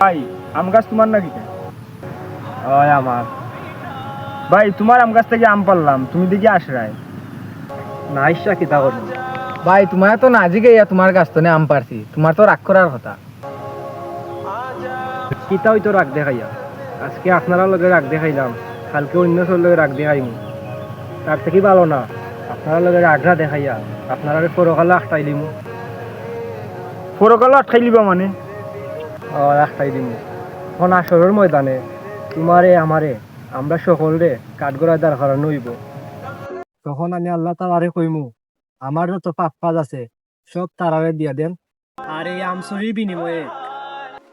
ভাই আম গাছ তোমার নাকি? ওই আমার ভাই তোমার আম গাছ থেকে আম পারলাম, তুমি দেখি আশরায় না ইচ্ছা কিতা করবো। ভাই তোমার তো নাজিকে ইয়া তোমার গাছ তো আম পারছি, তোমার তো রাগ করার কথা। কিতা হইতো রাগ দেখাইয়া, আজকে আপনারা লগে রাগ দেখাইলাম, কালকে অন্য সব লগে রাগ দেখাইমু। তার থেকে ভালো না আপনারা লগে রাগরা দেখাইয়া আপনারা পরকালে আখটাই দিমু। পরকালে আটকাই লিবা মানে? আখটাই দিমু। এখন আসরের ময়দানে তোমারে আমারে আমরা সকলরে কাঠগড়ায় দাঁড় করানো হইব। তখন আমি আল্লাহ তাআলারে কইমু, আমার যত পাপ কাজ আছে সব তারারে দিয়া দেন, আর এই আমসরির বিনিময়ে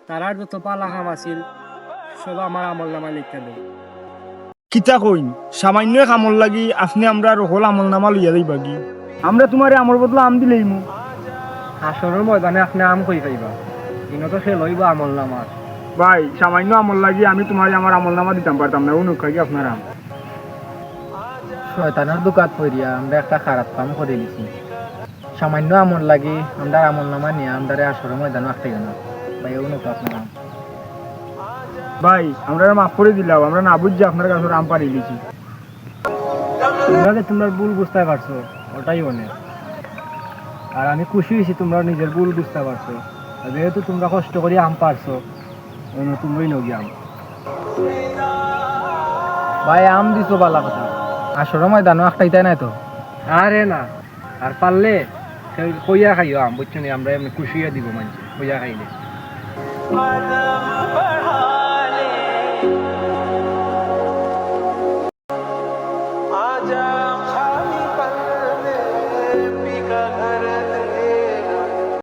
তারার যত পালা কাম আছিল সব আমার আমল নামা লিখতে দেন। কিতা কইন, সামান্য কামল লাগি আপনি আমরা রহল আমল নামা লইয়া যাইবা কি? আমরা তোমারে আমর বদলা আম দিলেইমু। আসরের ময়দানে আপনি আম কই পাইবা, ইনো তো সে লইব আমল নামার। ভাই সামান্য আমল লাগি আমি তোমারে আমার আমল নামা দিতাম পারতাম না, অনুক্ষা কি আপনার আম? শয়তানের দোকাত পড়িয়া আমরা একটা খারাপ কাম করে দিছি। সামান্য আমল লাগি আমরা আমল নামা নিয়ে আমরা আসরের ময়দানে আটকে গেল। ভাই এগুলো তো আপনার আম। ভাই আমরা মাফ করে দিলাম, আমরা না বুঝছি আপনার কাছে আম পাড়ি দিয়েছি। তোমরা যে তোমরা ভুল বুঝতে পারছো ওটাই অনেক, আর আমি খুশি হয়েছি তোমরা নিজের ভুল বুঝতে পারছো। আর যেহেতু তোমরা কষ্ট করে আম পারছো, তোমরাই নগি আম। ভাই আম দিছো বালা কথা, আসরের ময়দানে আটকাইতে নাই তো। আরে না, আর পারলে কইয়া খাইও আম, বুঝছো নি? আমরা এমনি খুশিয়া দিব মানুষ কইয়া খাইলে।